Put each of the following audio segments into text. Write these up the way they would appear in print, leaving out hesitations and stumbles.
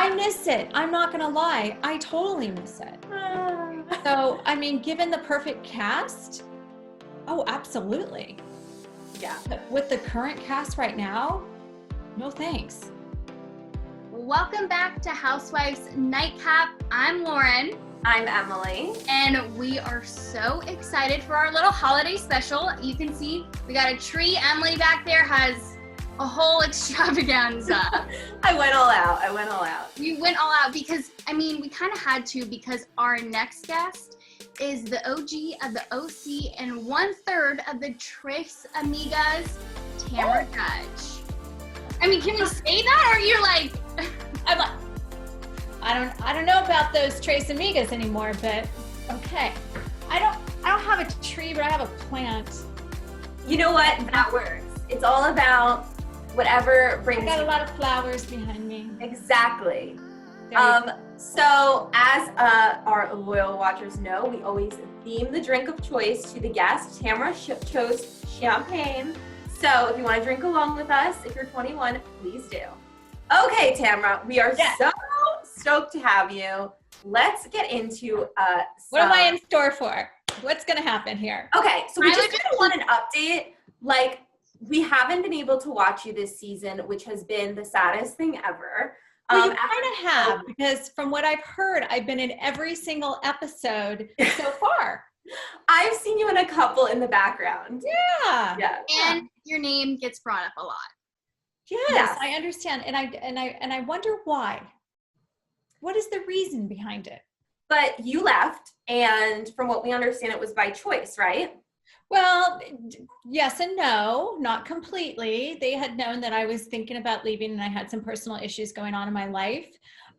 I miss it. I'm not going to lie. I totally miss it. So, I mean, given the perfect cast, oh, absolutely. Yeah. But with the current cast right now, no thanks. Welcome back to Housewives Nightcap. I'm Lauren. I'm Emily. And we are so excited for our little holiday special. You can see we got a tree. Emily back there has a whole extravaganza. I went all out. You went all out because, I mean, we kind of had to because our next guest is the OG of the OC and 1/3 of the Tres Amigas, Tamra Judge. I mean, can we say that, or you're like... I'm like, I don't know about those Tres Amigas anymore, but okay. I don't have a tree, but I have a plant. You know what? That works. It's all about whatever brings. I got a lot of flowers behind me. Exactly. There So as our loyal watchers know, we always theme the drink of choice to the guest. Tamra chose champagne. So if you want to drink along with us, if you're 21, please do. Okay, Tamra, we are so stoked to have you. Let's get into What am I in store for? What's going to happen here? Okay, so we just kind of want an update. Like, we haven't been able to watch you this season, which has been the saddest thing ever. Well, you kind of have, because from what I've heard, I've been in every single episode so far. I've seen you in a couple in the background. Yeah. And your name gets brought up a lot. Yes, I understand. And I wonder why. What is the reason behind it? But you left, and from what we understand, it was by choice, right? Well, yes and no, not completely. They had known that I was thinking about leaving and I had some personal issues going on in my life.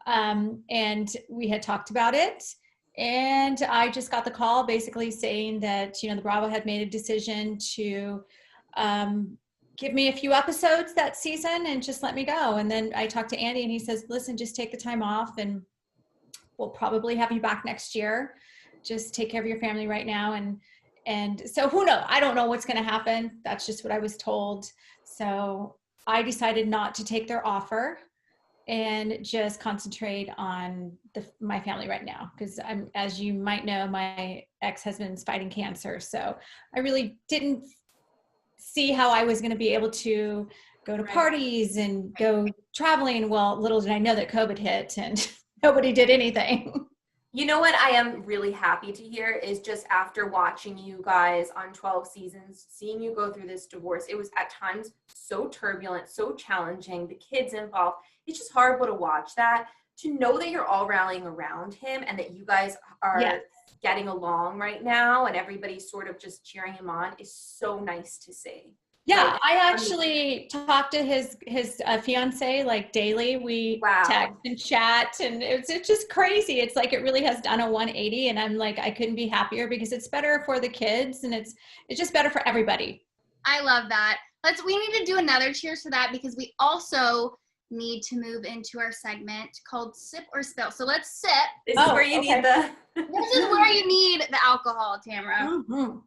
And we had talked about it. And I just got the call basically saying that, you know, the Bravo had made a decision to give me a few episodes that season and just let me go. And then I talked to Andy and he says, listen, just take the time off and we'll probably have you back next year. Just take care of your family right now. And so who knows? I don't know what's going to happen. That's just what I was told. So I decided not to take their offer and just concentrate on my family right now. Because as you might know, my ex-husband's fighting cancer. So I really didn't see how I was going to be able to go to parties and go traveling. Well, little did I know that COVID hit and nobody did anything. You know what I am really happy to hear is just after watching you guys on 12 seasons, seeing you go through this divorce, it was at times so turbulent, so challenging, the kids involved. It's just horrible to watch that. To know that you're all rallying around him and that you guys are getting along right now and everybody's sort of just cheering him on is so nice to see. Yeah, I actually talk to his fiance like daily. We text and chat, and it's just crazy. It's like it really has done a 180, and I'm like, I couldn't be happier because it's better for the kids, and it's just better for everybody. I love that. We need to do another cheers for that because we also need to move into our segment called Sip or Spill. So let's sip. This is where you need the. This is where you need the alcohol, Tamra. Mm-hmm.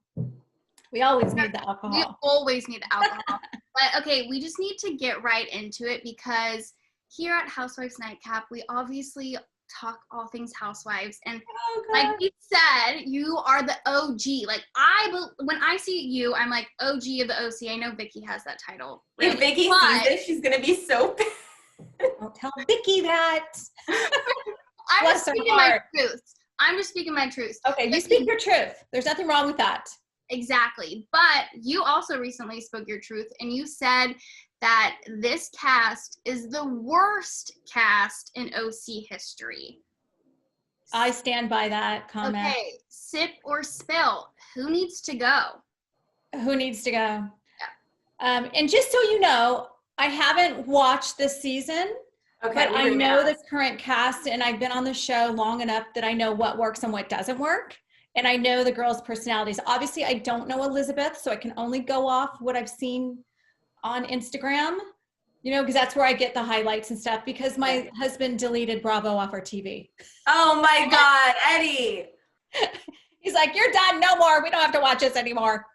We always need the alcohol. We always need the alcohol. But okay, we just need to get right into it because here at Housewives Nightcap, we obviously talk all things housewives. And like you said, you are the OG. Like when I see you, I'm like OG of the OC. I know Vicky has that title. If Vicky sees this, she's going to be so Don't tell Vicky that. I'm just speaking my truth. I'm just speaking my truth. Okay, you speak your truth. There's nothing wrong with that. Exactly. But you also recently spoke your truth and you said that this cast is the worst cast in OC history. I stand by that comment. Okay, sip or spill. Who needs to go? Who needs to go? Yeah. And just so you know, I haven't watched this season, but I know the current cast and I've been on the show long enough that I know what works and what doesn't work. And I know the girls' personalities. Obviously, I don't know Elizabeth, so I can only go off what I've seen on Instagram, you know, because that's where I get the highlights and stuff, because my husband deleted Bravo off our TV. Oh, my God, Eddie. He's like, you're done. No more. We don't have to watch this anymore.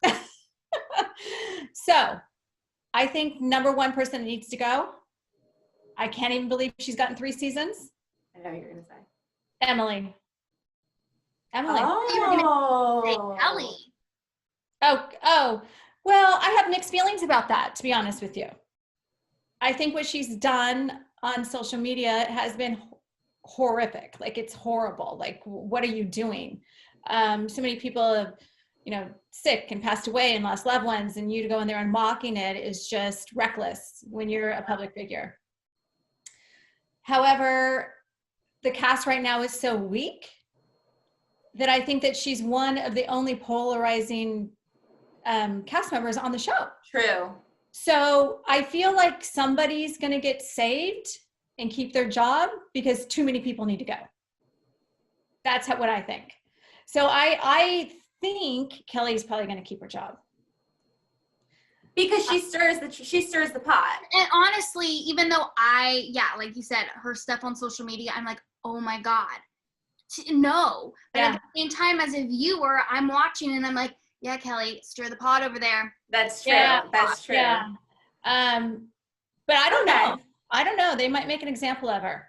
So I think number one person that needs to go, I can't even believe she's gotten 3 seasons. know what you're gonna say. Emily. Oh. Ellie. Oh. Well, I have mixed feelings about that, to be honest with you. I think what she's done on social media has been horrific. Like, it's horrible. Like, what are you doing? So many people have, sick and passed away and lost loved ones, and you to go in there and mocking it is just reckless when you're a public figure. However, the cast right now is so weak that I think that she's one of the only polarizing cast members on the show. True. So I feel like somebody's going to get saved and keep their job because too many people need to go. That's what I think. So I think Kelly's probably going to keep her job. Because she stirs the pot. And honestly, even though like you said, her stuff on social media, I'm like, oh my God, no. But at the same time, as a viewer, I'm watching and I'm like, yeah, Kelly, stir the pot over there. That's true. Yeah, that's true. Yeah. But I don't know. I don't know. They might make an example of her.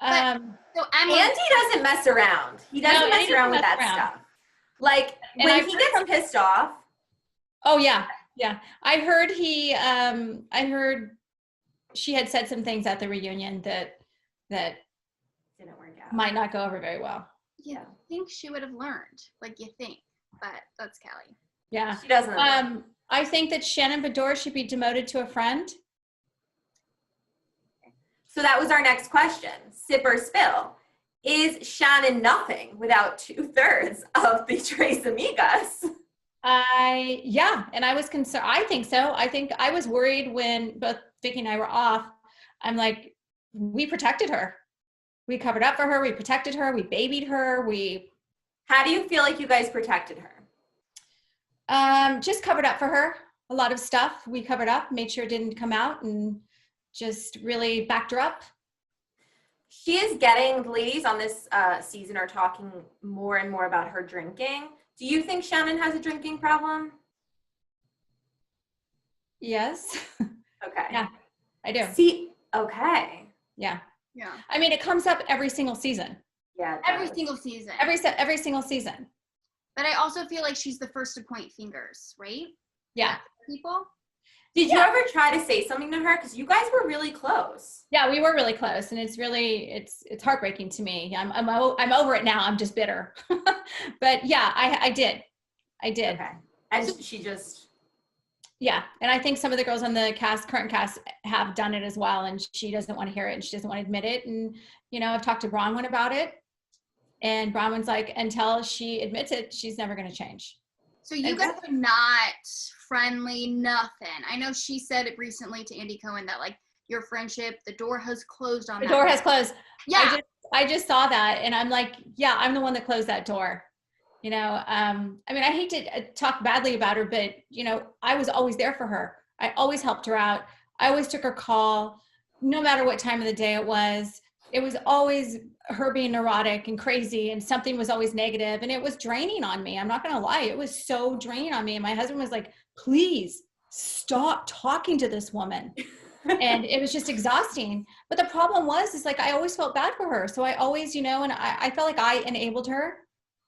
So Andy doesn't mess around. He doesn't mess around with that stuff. Like, when he gets pissed off. Oh, yeah. Yeah. I heard she had said some things at the reunion that didn't work out. Might not go over very well. Yeah. I think she would have learned, like you think, but that's Kelly. Yeah. She doesn't. I think that Shannon Beador should be demoted to a friend. So that was our next question. Sip or spill. Is Shannon nothing without 2/3 of the Tres Amigas? And I was concerned. I think so. I think I was worried when both Vicky and I were off. I'm like, we protected her. We covered up for her. We protected her. We babied her. How do you feel like you guys protected her? Just covered up for her. A lot of stuff we covered up, made sure it didn't come out, and just really backed her up. She is getting, the ladies on this season are talking more and more about her drinking. Do you think Shannon has a drinking problem? Yes. Okay. Yeah, I do. See, okay. Yeah. Yeah. I mean, it comes up every single season. Yeah. Every single season. Every single season. But I also feel like she's the first to point fingers, right? Yeah. People. Did you ever try to say something to her? Because you guys were really close. Yeah, we were really close, and it's really it's heartbreaking to me. I'm over it now. I'm just bitter. But yeah, I did. Okay. And she just. Yeah, and I think some of the girls on the current cast have done it as well, and she doesn't want to hear it, and she doesn't want to admit it. And I've talked to Braunwyn about it, and Braunwyn's like, until she admits it, she's never going to change. So you guys are not friendly, nothing. I know she said it recently to Andy Cohen that like your friendship, the door has closed on that. The door has closed. Yeah. I just saw that, and I'm like, yeah, I'm the one that closed that door. I mean, I hate to talk badly about her, but I was always there for her. I always helped her out. I always took her call, no matter what time of the day it was. It was always her being neurotic and crazy, and something was always negative, and it was draining on me. I'm not going to lie. It was so draining on me. And my husband was like, please stop talking to this woman. And it was just exhausting. But the problem was like, I always felt bad for her. So I always, and I felt like I enabled her,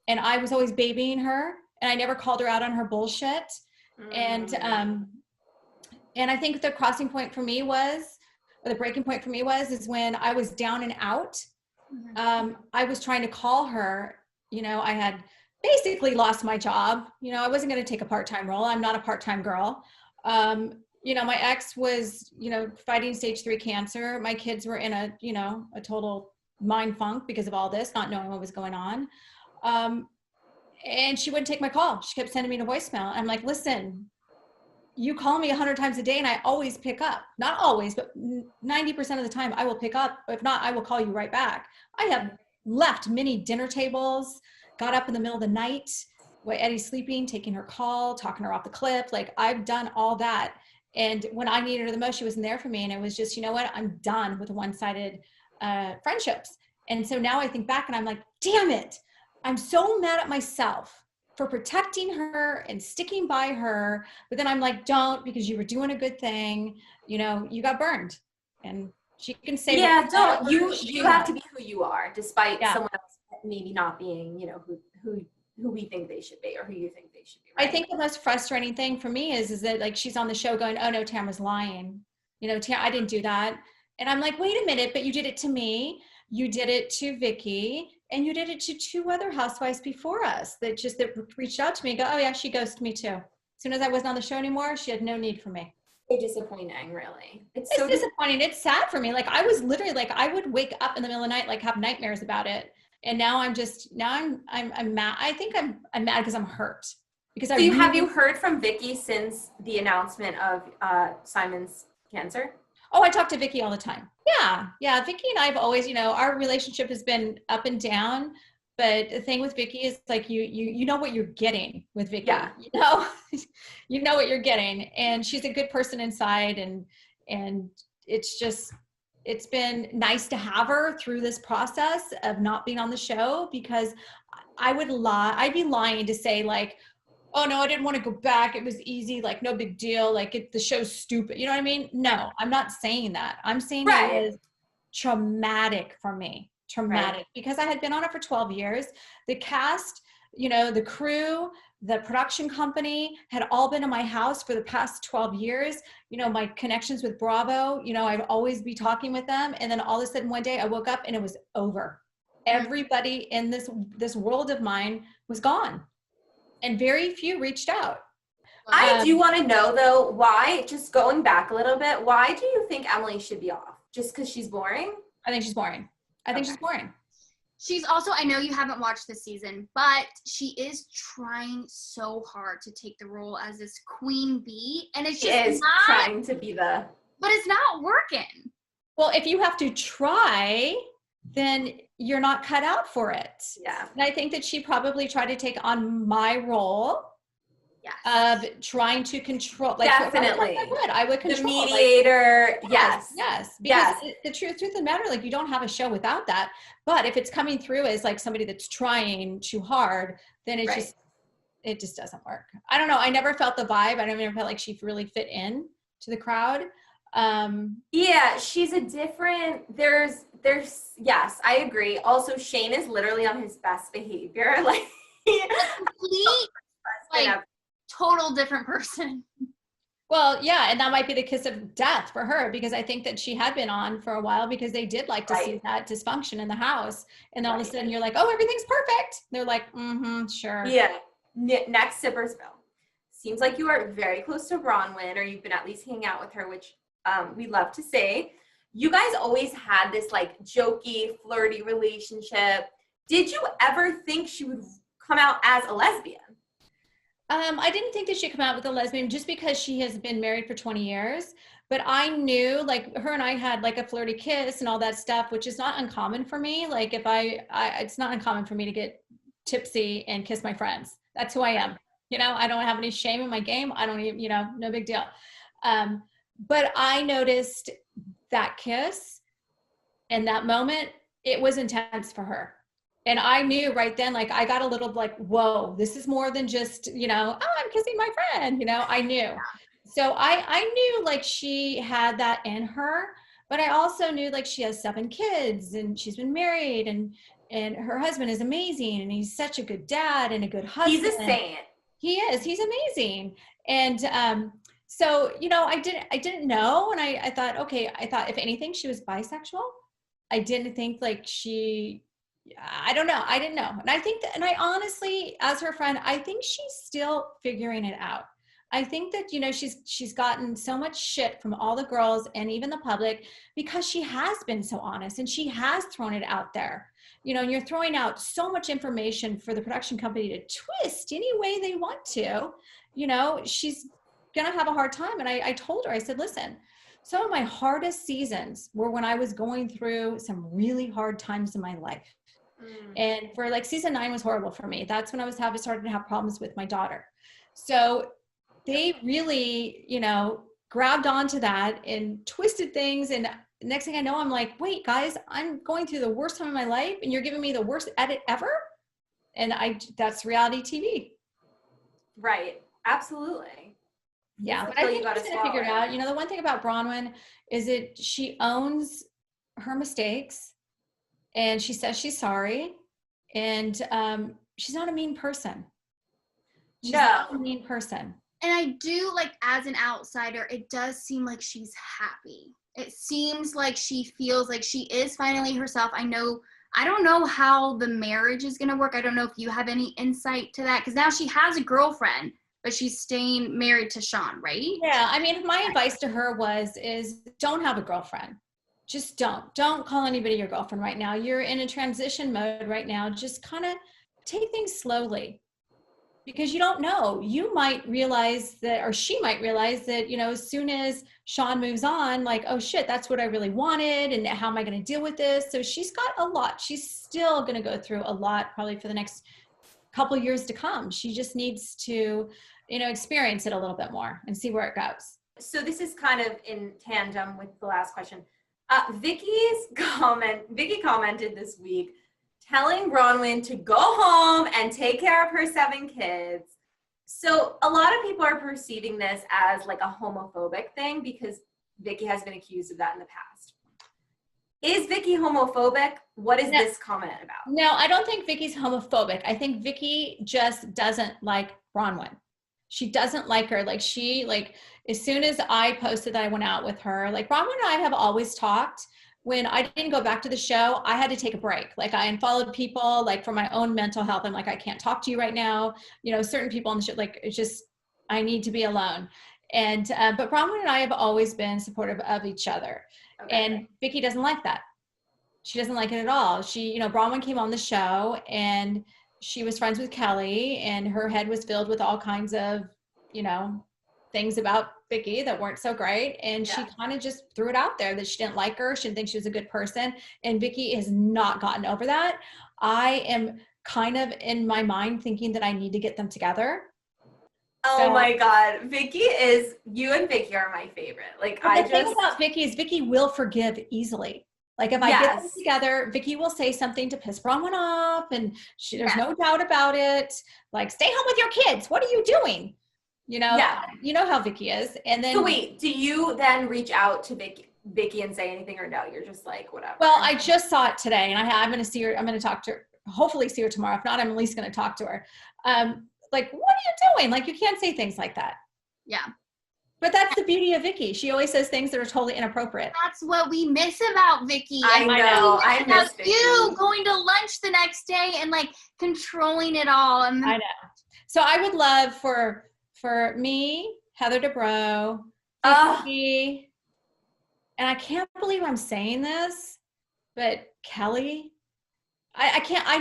and I was always babying her, and I never called her out on her bullshit. And I think the crossing point for me was, or the breaking point for me is when I was down and out. I was trying to call her. I had basically lost my job. I wasn't going to take a part-time role. I'm not a part-time girl. My ex was, fighting stage 3 cancer. My kids were in a total mind funk because of all this, not knowing what was going on. And she wouldn't take my call. She kept sending me to voicemail. I'm like, listen, you call me 100 times a day and I always pick up. Not always, but 90% of the time I will pick up. If not, I will call you right back. I have left many dinner tables, got up in the middle of the night while Eddie's sleeping, taking her call, talking her off the cliff. Like, I've done all that. And when I needed her the most, she wasn't there for me. And it was just, I'm done with one-sided friendships. And so now I think back and I'm like, damn it. I'm so mad at myself for protecting her and sticking by her. But then I'm like, don't, because you were doing a good thing. You got burned. And She can say yeah, don't whatever you she have to wants. be who you are, despite Yeah. someone else maybe not being, you know, who we think they should be or who you think they should be, I right? think the most frustrating thing for me is that like she's on the show going, oh no, Tamra's lying. You know, I didn't do that. And I'm like, wait a minute, but you did it to me. You did it to Vicky, and you did it to 2 other housewives before us that reached out to me and go, oh yeah, she ghosted me too. As soon as I wasn't on the show anymore, she had no need for me. So disappointing, really. It's It's so disappointing. It's sad for me. Like I was literally like, I would wake up in the middle of the night, like have nightmares about it. And now I'm mad. I think I'm mad because I'm hurt. Because So have you heard from Vicky since the announcement of Simon's cancer? Oh, I talk to Vicky all the time. Yeah. Vicky and I have always, you know, our relationship has been up and down. But the thing with Vicky is like you know what you're getting with Vicky. Yeah. You know, you know what you're getting, and she's a good person inside, and it's been nice to have her through this process of not being on the show, because I'd be lying to say like, oh no, I didn't want to go back. It was easy, like no big deal. Like the show's stupid. You know what I mean? No, I'm not saying that. I'm saying Right. it was traumatic for me. Traumatic. Right. Because I had been on it for 12 years. The cast, you know, the crew, the production company had all been in my house for the past 12 years. You know, my connections with Bravo, you know, I'd always be talking with them. And then all of a sudden one day I woke up and it was over. Everybody in this world of mine was gone. And very few reached out. I do want to know though, why, just going back a little bit, why do you think Emily should be off? Just because she's boring? I think she's boring. She's boring. She's also, I know you haven't watched this season, but she is trying so hard to take the role as this queen bee. And it's just not trying to be the... But it's not working. Well, if you have to try, then you're not cut out for it. Yeah. And I think that she probably tried to take on my role. Yes. Of trying to control, like definitely, I would control the mediator. Like, yes, because the truth of the matter, like you don't have a show without that. But if it's coming through as like somebody that's trying too hard, then it just doesn't work. I don't know. I never felt the vibe. I never felt like she really fit in to the crowd. Yeah, she's a different. There's yes, I agree. Also, Shane is literally on his best behavior. Like complete, like. Total different person. Well, yeah, and that might be the kiss of death for her, because I think that she had been on for a while because they did like to see that dysfunction in the house, and then all of a sudden you're like, oh, everything's perfect. They're like, sure. Yeah. Next sipper spill. Seems like you are very close to Braunwyn, or you've been at least hanging out with her, which we love to say. You guys always had this like jokey, flirty relationship. Did you ever think she would come out as a lesbian? I didn't think that she'd come out with a lesbian just because she has been married for 20 years. But I knew, like, her and I had like a flirty kiss and all that stuff, which is not uncommon for me. Like if it's not uncommon for me to get tipsy and kiss my friends. That's who I am. You know, I don't have any shame in my game. I don't even, you know, no big deal. But I noticed that kiss and that moment, it was intense for her. And I knew right then, like, I got a little like, whoa, this is more than just, you know, oh, I'm kissing my friend, you know, I knew. So I knew like she had that in her, but I also knew like she has 7 kids and she's been married, and her husband is amazing. And he's such a good dad and a good husband. He's a saint. He is, he's amazing. And, so, you know, I didn't know. And I thought, okay, if anything, she was bisexual. I didn't think like I don't know. I didn't know. And I think that, and I honestly, as her friend, I think she's still figuring it out. I think that, you know, she's gotten so much shit from all the girls and even the public because she has been so honest and she has thrown it out there. You know, and you're throwing out so much information for the production company to twist any way they want to. You know, she's going to have a hard time. And I told her, I said, listen, some of my hardest seasons were when I was going through some really hard times in my life. And for like season 9 was horrible for me. That's when I was started to have problems with my daughter. So they really, you know, grabbed onto that and twisted things. And next thing I know, I'm like, wait, guys, I'm going through the worst time of my life and you're giving me the worst edit ever. And that's reality TV. Right. Absolutely. Yeah. But I think she's going to figure it out. You know, the one thing about Braunwyn is that she owns her mistakes, and she says she's sorry, and she's not a mean person. She's not a mean person. And I do, like, as an outsider, it does seem like she's happy. It seems like she feels like she is finally herself. I don't know how the marriage is going to work. I don't know if you have any insight to that, because now she has a girlfriend, but she's staying married to Sean, right? Yeah, I mean, my advice to her is don't have a girlfriend. Just don't call anybody your girlfriend right now. You're in a transition mode right now. Just kind of take things slowly, because you don't know. You might realize that, or she might realize that, you know, as soon as Sean moves on, like, oh shit, that's what I really wanted, and how am I going to deal with this? So she's got a lot. She's still going to go through a lot probably for the next couple of years to come. She just needs to, you know, experience it a little bit more and see where it goes. So this is kind of in tandem with the last question. Vicky commented this week telling Braunwyn to go home and take care of her 7 kids. So a lot of people are perceiving this as like a homophobic thing, because Vicky has been accused of that in the past. Is Vicky homophobic? What is this comment about? No, I don't think Vicky's homophobic. I think Vicky just doesn't like Braunwyn. She doesn't like her. Like, as soon as I posted that I went out with her, like, Braunwyn and I have always talked. When I didn't go back to the show, I had to take a break. Like, I unfollowed people, like, for my own mental health. I'm like, I can't talk to you right now. You know, certain people on the show, like, it's just, I need to be alone. And, but Braunwyn and I have always been supportive of each other. Okay. And Vicky doesn't like that. She doesn't like it at all. She, you know, Braunwyn came on the show and she was friends with Kelly, and her head was filled with all kinds of, you know, things about Vicky that weren't so great. And she kind of just threw it out there that she didn't like her. She didn't think she was a good person. And Vicky has not gotten over that. I am kind of in my mind thinking that I need to get them together. Oh my God. You and Vicky are my favorite. Like, the thing about Vicky is Vicky will forgive easily. Like, if I get them together, Vicky will say something to piss Braunwyn off, and there's no doubt about it. Like, stay home with your kids. What are you doing? You know, you know how Vicky is. And then, so wait, do you then reach out to Vicky and say anything, or no? You're just like, whatever. Well, I just saw it today, and I'm going to see her. I'm going to talk to her. Hopefully, see her tomorrow. If not, I'm at least going to talk to her. Like, what are you doing? Like, you can't say things like that. Yeah. But that's the beauty of Vicky. She always says things that are totally inappropriate. That's what we miss about Vicky. I know. I miss Vicky. You going to lunch the next day and, like, controlling it all. And I know. So I would love for me, Heather Dubrow, Vicky, and I can't believe I'm saying this, but Kelly, I can't. I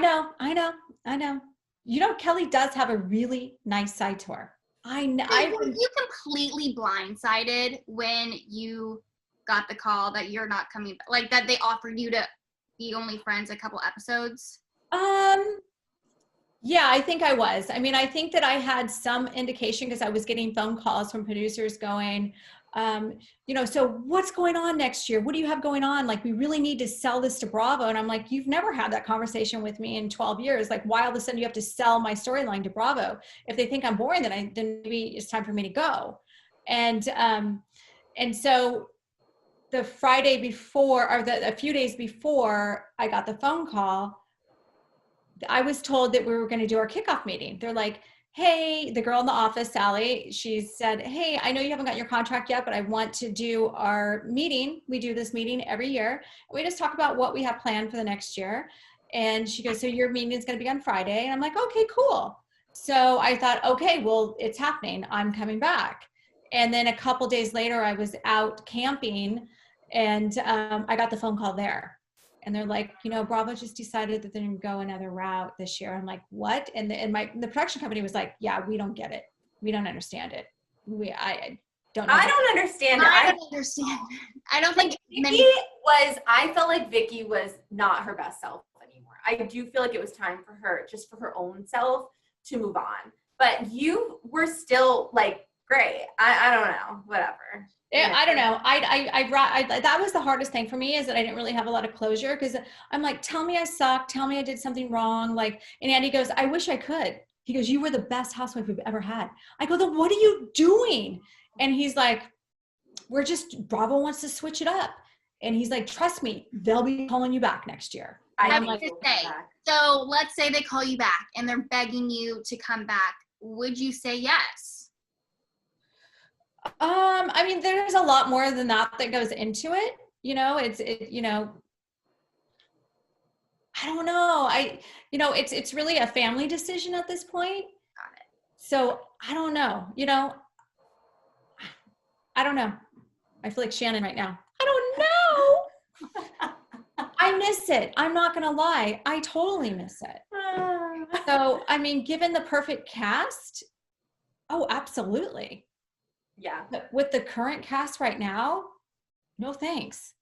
know. You know, Kelly does have a really nice side to her. I know. Were you completely blindsided when you got the call that you're not coming back? Like, that they offered you to be only friends a couple episodes? Yeah, I think I was. I mean, I think that I had some indication, because I was getting phone calls from producers going, you know, so what's going on next year? What do you have going on? Like, we really need to sell this to Bravo. And I'm like, you've never had that conversation with me in 12 years. Like, why all of a sudden you have to sell my storyline to Bravo? If they think I'm boring, then maybe it's time for me to go. And so the Friday before, or a few days before I got the phone call, I was told that we were going to do our kickoff meeting. They're like, hey, the girl in the office, Sally, she said, hey, I know you haven't got your contract yet, but I want to do our meeting. We do this meeting every year. We just talk about what we have planned for the next year. And she goes, so your meeting is going to be on Friday. And I'm like, okay, cool. So I thought, okay, well, it's happening. I'm coming back. And then a couple days later, I was out camping, and I got the phone call there. And they're like, you know, Bravo just decided that they're going to go another route this year. I'm like, what? And the production company was like, yeah, we don't get it. We don't understand it. I don't know. I don't understand it. I don't understand. I don't think I felt like Vicky was not her best self anymore. I do feel like it was time for her, just for her own self, to move on. But you were still, like, great. I don't know. Whatever. Yeah, I don't know. I that was the hardest thing for me, is that I didn't really have a lot of closure, because I'm like, tell me I suck. Tell me I did something wrong. Like, and Andy goes, I wish I could. He goes, you were the best housewife we've ever had. I go, then what are you doing? And he's like, Bravo wants to switch it up. And he's like, trust me, they'll be calling you back next year. I I'm was like, to say, so let's say they call you back and they're begging you to come back. Would you say yes? I mean, there's a lot more than that goes into it. You know, you know, I don't know. You know, it's really a family decision at this point. Got it. So I don't know, you know, I don't know. I feel like Shannon right now. I don't know. I miss it. I'm not going to lie. I totally miss it. So, I mean, given the perfect cast, oh, absolutely. Yeah. But with the current cast right now, no thanks.